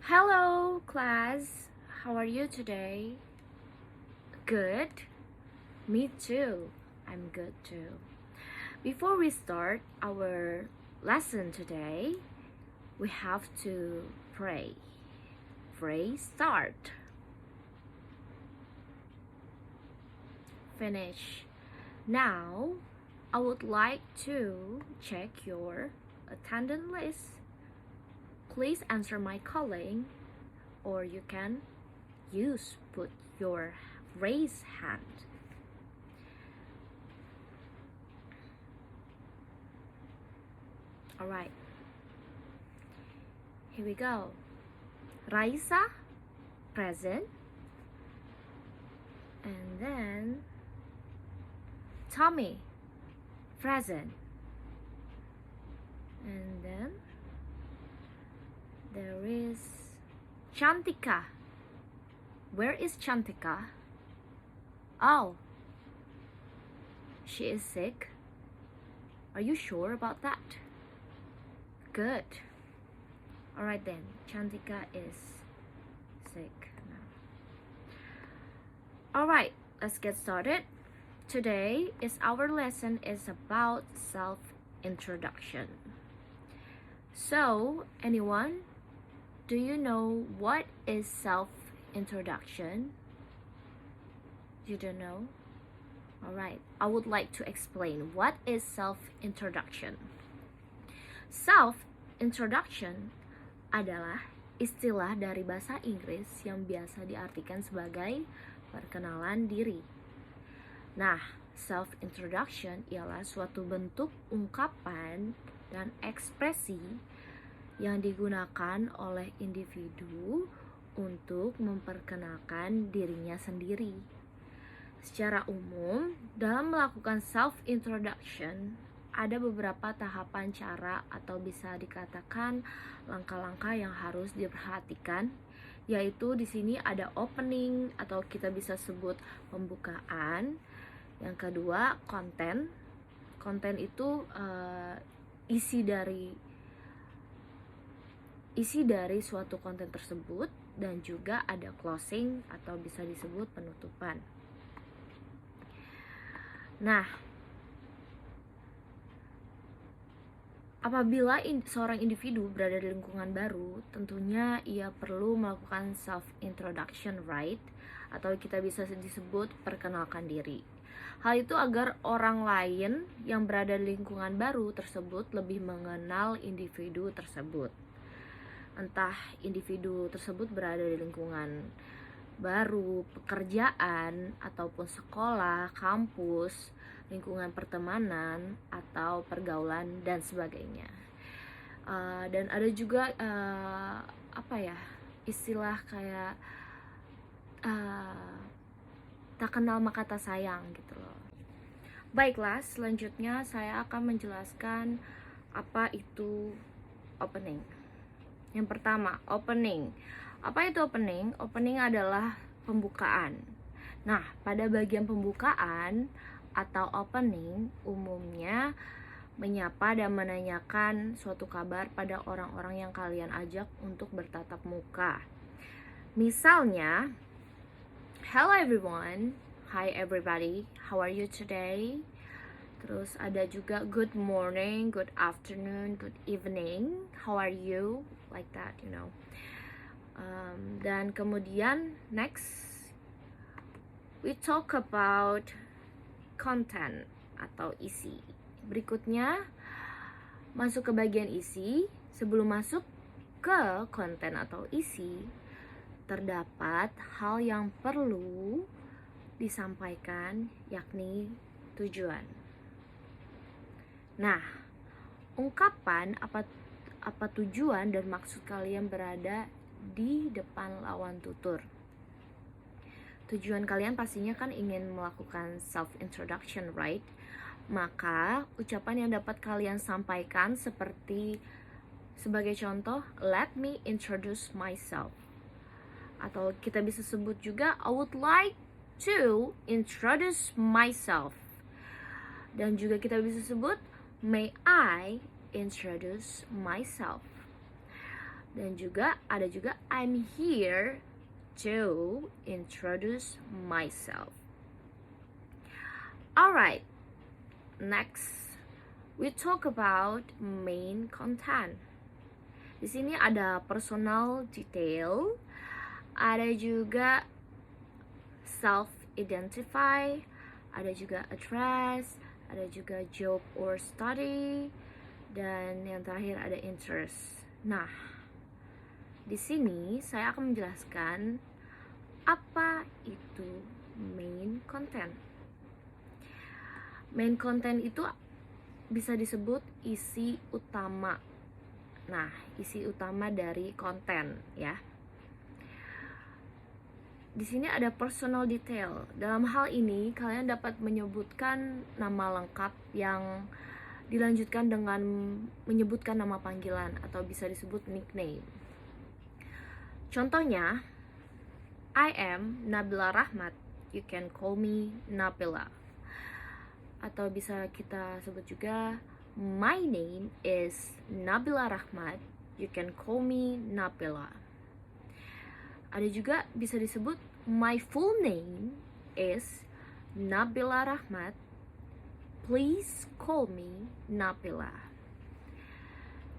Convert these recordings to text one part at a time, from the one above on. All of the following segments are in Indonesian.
Hello, class. How are you today? Good? Me too. I'm good too. Before we start our lesson today, we have to pray. Pray start. Finish. Now, I would like to check your attendance list. Please answer my calling, or you can put your raise hand. Alright, here we go. Raisa, present. And then Tommy, present. And then there is Chantika. Where is Chantika? Oh, she is sick. Are you sure about that? Good. Alright then, Chantika is sick now. Alright, let's get started. Today our lesson is about self-introduction. So, anyone, do you know what is self-introduction? You don't know? Alright, I would like to explain what is self-introduction. Self-introduction adalah istilah dari bahasa Inggris yang biasa diartikan sebagai perkenalan diri. Nah, self-introduction ialah suatu bentuk ungkapan dan ekspresi yang digunakan oleh individu untuk memperkenalkan dirinya sendiri. Secara umum, dalam melakukan self-introduction, ada beberapa tahapan cara atau bisa dikatakan langkah-langkah yang harus diperhatikan, yaitu di sini ada opening atau kita bisa sebut pembukaan. Yang kedua, konten. Konten itu isi dari suatu konten tersebut, dan juga ada closing atau bisa disebut penutupan. Nah, apabila seorang individu berada di lingkungan baru, tentunya ia perlu melakukan self-introduction, right? Atau kita bisa disebut perkenalkan diri. Hal itu agar orang lain yang berada di lingkungan baru tersebut lebih mengenal individu tersebut. Entah individu tersebut berada di lingkungan baru, pekerjaan, ataupun sekolah, kampus, lingkungan pertemanan, atau pergaulan, dan sebagainya. Dan ada juga istilah kayak tak kenal maka tak sayang gitu loh. Baiklah, selanjutnya saya akan menjelaskan apa itu opening. Yang pertama, opening. Apa itu opening? Opening adalah pembukaan. Nah, pada bagian pembukaan atau opening umumnya menyapa dan menanyakan suatu kabar pada orang-orang yang kalian ajak untuk bertatap muka. Misalnya, hello everyone, hi everybody, how are you today? Terus ada juga good morning, good afternoon, good evening, how are you? Like that, you know. Dan kemudian next we talk about content atau isi. Berikutnya masuk ke bagian isi. Sebelum masuk ke konten atau isi, terdapat hal yang perlu disampaikan, yakni tujuan. Nah, ungkapan apa tujuan dan maksud kalian berada di depan lawan tutur. Tujuan kalian pastinya kan ingin melakukan self-introduction, right? Maka ucapan yang dapat kalian sampaikan sebagai contoh, let me introduce myself. Atau kita bisa sebut juga, I would like to introduce myself. Dan juga kita bisa sebut, may I introduce myself. Dan juga ada juga I'm here to introduce myself. Alright, next we talk about main content. Di sini ada personal detail, ada juga self-identify, ada juga address, ada juga job or study, dan yang terakhir ada interest. Nah, di sini saya akan menjelaskan apa itu main content. Main content itu bisa disebut isi utama. Nah, isi utama dari konten ya. Di sini ada personal detail. Dalam hal ini kalian dapat menyebutkan nama lengkap yang dilanjutkan dengan menyebutkan nama panggilan atau bisa disebut nickname. Contohnya, I am Nabila Rahmat. You can call me Nabila. Atau bisa kita sebut juga, my name is Nabila Rahmat. You can call me Nabila. Ada juga bisa disebut my full name is Nabila Rahmat. Please call me Nabila.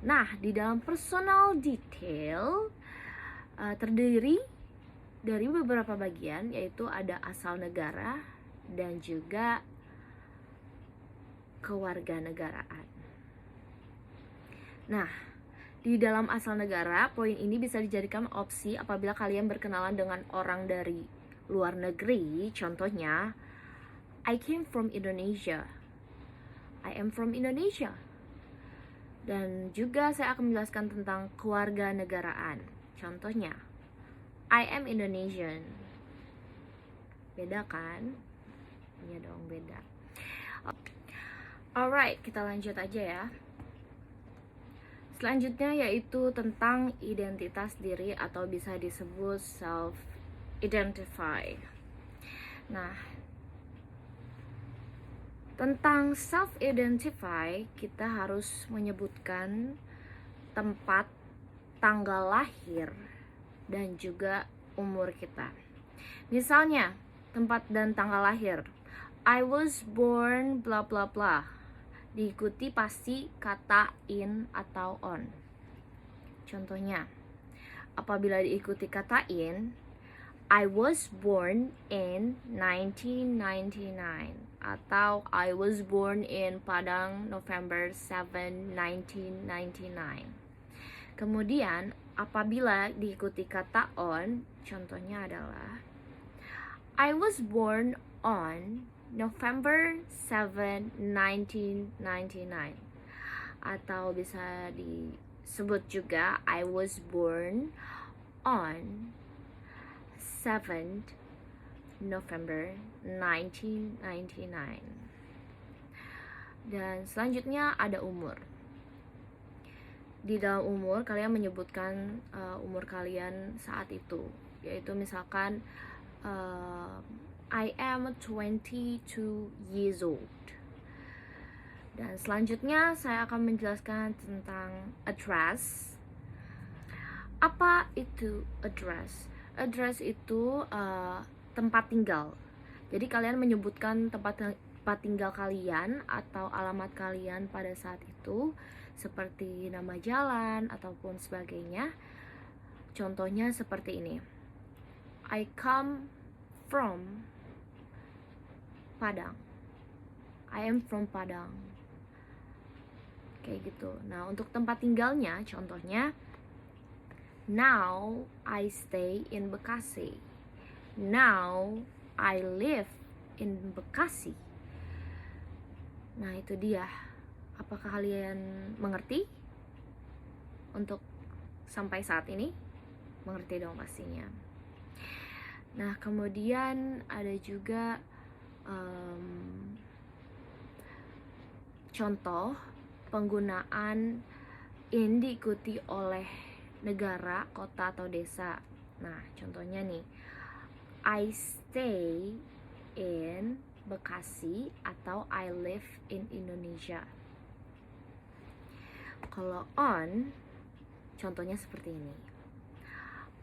Nah, di dalam personal detail terdiri dari beberapa bagian, yaitu ada asal negara dan juga kewarganegaraan. Nah, di dalam asal negara, poin ini bisa dijadikan opsi apabila kalian berkenalan dengan orang dari luar negeri. Contohnya, I came from Indonesia. I am from Indonesia. Dan juga saya akan menjelaskan tentang kewarganegaraan. Contohnya, I am Indonesian. Beda kan? Iya dong, beda. Alright, kita lanjut aja ya. Selanjutnya yaitu tentang identitas diri atau bisa disebut self-identify. Nah, tentang self-identify kita harus menyebutkan tempat, tanggal lahir, dan juga umur kita. Misalnya, tempat dan tanggal lahir. I was born bla bla bla. Diikuti pasti kata in atau on. Contohnya, apabila diikuti kata in, I was born in 1999 atau I was born in Padang November 7, 1999. Kemudian apabila diikuti kata on, contohnya adalah I was born on November 7, 1999. Atau bisa disebut juga I was born on 7th November 1999. Dan selanjutnya ada umur. Di dalam umur kalian menyebutkan umur kalian saat itu, yaitu misalkan I am 22 years old. Dan selanjutnya saya akan menjelaskan tentang address. Apa itu address? Address itu tempat tinggal. Jadi kalian menyebutkan tempat tinggal kalian atau alamat kalian pada saat itu, seperti nama jalan ataupun sebagainya. Contohnya seperti ini. I come from Padang. I am from Padang. Kayak gitu. Nah, untuk tempat tinggalnya contohnya, now I stay in Bekasi. Now I live in Bekasi. Nah, itu dia. Apakah kalian mengerti? Untuk sampai saat ini mengerti dong pastinya. Nah, kemudian ada juga contoh penggunaan in diikuti oleh negara, kota, atau desa. Nah, contohnya nih, I stay in Bekasi atau I live in Indonesia. Kalau on Contohnya seperti ini.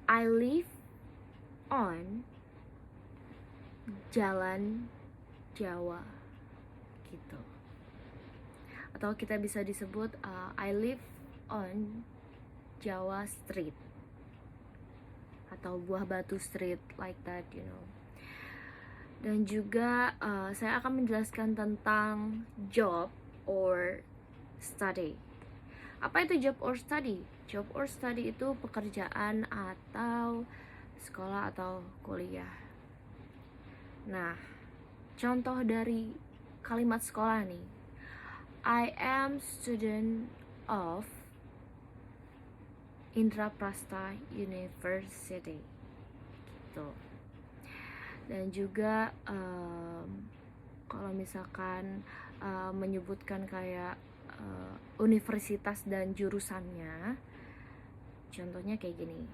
I live on Jalan Jawa gitu. Atau kita bisa disebut I live on Jawa Street atau Buah Batu Street, like that, you know. Dan juga saya akan menjelaskan tentang job or study. Apa itu job or study? Job or study itu pekerjaan atau sekolah atau kuliah. Nah, contoh dari kalimat sekolah nih. I am student of Indraprasta University gitu. Dan juga kalau misalkan menyebutkan kayak universitas dan jurusannya, contohnya kayak gini.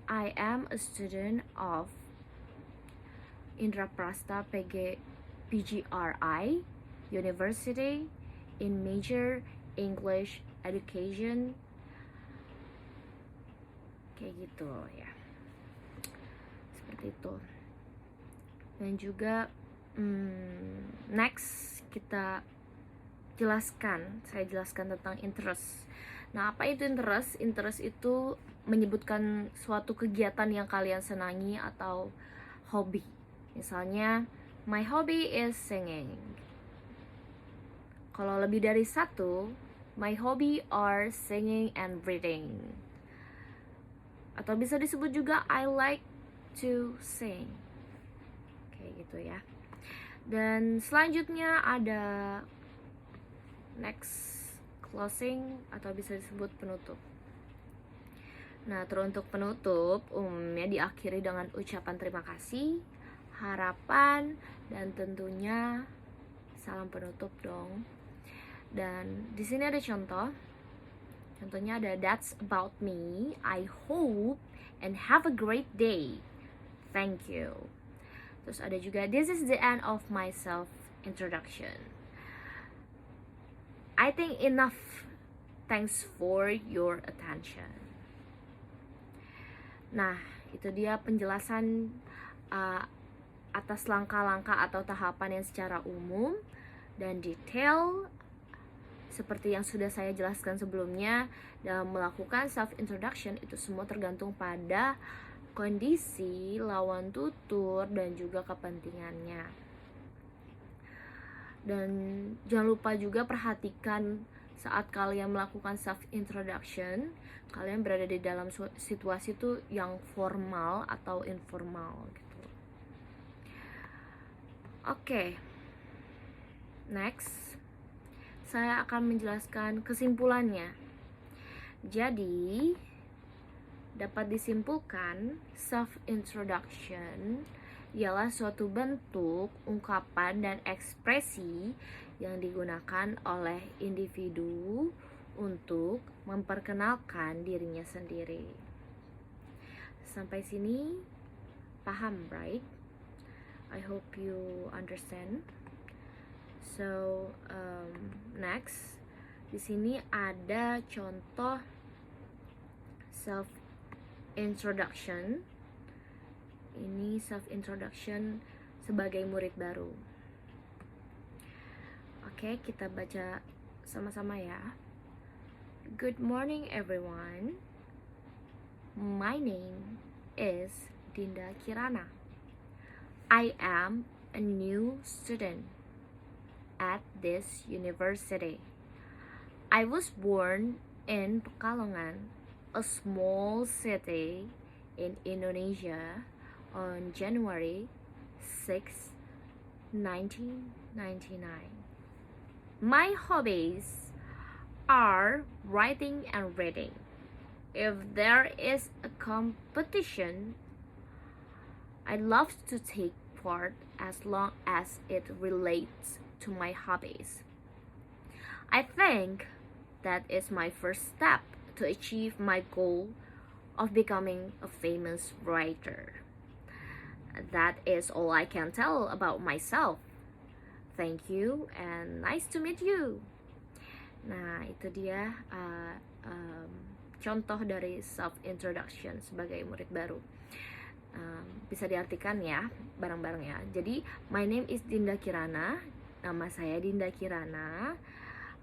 I am a student of Indraprasta PGRI University in major English education, kayak gitu ya, seperti itu. Dan juga next kita saya jelaskan tentang interest. Nah, apa itu interest? Interest itu menyebutkan suatu kegiatan yang kalian senangi atau hobi. Misalnya, my hobby is singing. Kalau lebih dari satu, my hobby are singing and reading. Atau bisa disebut juga I like to sing. Kayak gitu ya. Dan selanjutnya ada next, closing atau bisa disebut penutup. Nah, teruntuk penutup umumnya diakhiri dengan ucapan terima kasih, harapan, dan tentunya salam penutup dong. Dan di sini ada contoh. Contohnya ada that's about me. I hope and have a great day. Thank you. Terus ada juga this is the end of my self introduction. I think enough. Thanks for your attention. Nah, itu dia penjelasan atas langkah-langkah atau tahapan yang secara umum dan detail seperti yang sudah saya jelaskan sebelumnya. Dalam melakukan self introduction itu semua tergantung pada kondisi lawan tutur dan juga kepentingannya. Dan jangan lupa juga perhatikan saat kalian melakukan self introduction, kalian berada di dalam situasi itu yang formal atau informal gitu. Oke. Next, saya akan menjelaskan kesimpulannya. Jadi, dapat disimpulkan self introduction ialah suatu bentuk, ungkapan, dan ekspresi yang digunakan oleh individu untuk memperkenalkan dirinya sendiri. Sampai sini paham, right? I hope you understand. So, next, di sini ada contoh self introduction. Ini self introduction sebagai murid baru. Oke, kita baca sama-sama ya. Good morning everyone. My name is Dinda Kirana. I am a new student at this university. I was born in Pekalongan, a small city in Indonesia, on January 6, 1999. My hobbies are writing and reading. If there is a competition, I love to take part as long as it relates to my hobbies. I think that is my first step to achieve my goal of becoming a famous writer. That is all I can tell about myself. Thank you and nice to meet you. Nah, itu dia contoh dari self introduction sebagai murid baru. Bisa diartikan ya bareng-bareng ya. Jadi my name is Dinda Kirana. Nama saya Dinda Kirana.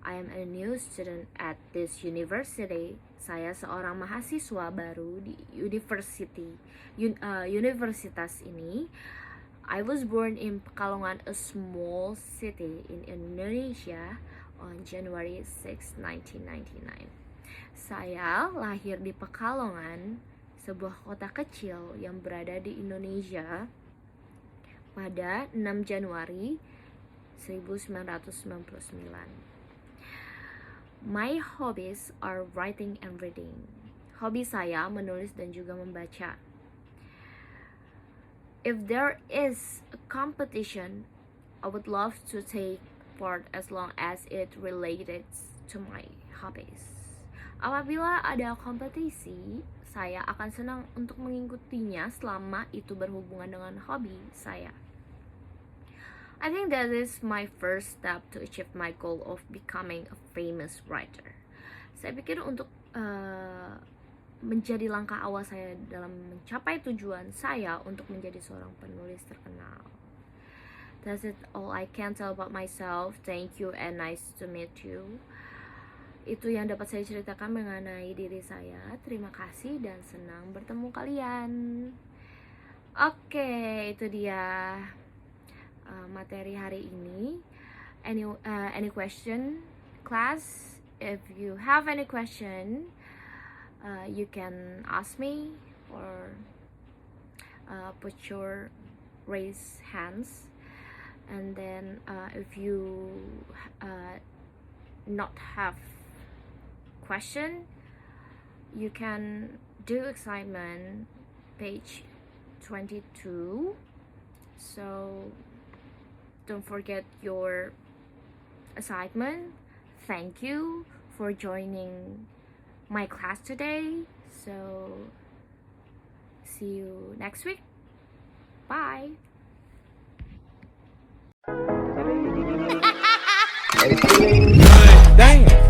I am a new student at this university. Saya seorang mahasiswa baru di universitas ini. I was born in Pekalongan, a small city in Indonesia, on January 6, 1999. Saya lahir di Pekalongan, sebuah kota kecil yang berada di Indonesia, pada 6 Januari 1999. My hobbies are writing and reading. Hobi saya menulis dan juga membaca. If there is a competition, I would love to take part as long as it related to my hobbies. Apabila ada kompetisi, saya akan senang untuk mengikutinya selama itu berhubungan dengan hobi saya. I think that is my first step to achieve my goal of becoming a famous writer. Saya pikir untuk menjadi langkah awal saya dalam mencapai tujuan saya untuk menjadi seorang penulis terkenal. That's it all I can tell about myself. Thank you and nice to meet you. Itu yang dapat saya ceritakan mengenai diri saya. Terima kasih dan senang bertemu kalian. Oke, itu dia materi hari ini. Any question, class? If you have any question, you can ask me or put your raise hands. And then if you not have question, you can do assignment page 22. So don't forget your assignment. Thank you for joining my class today. So see you next week. Bye. Damn.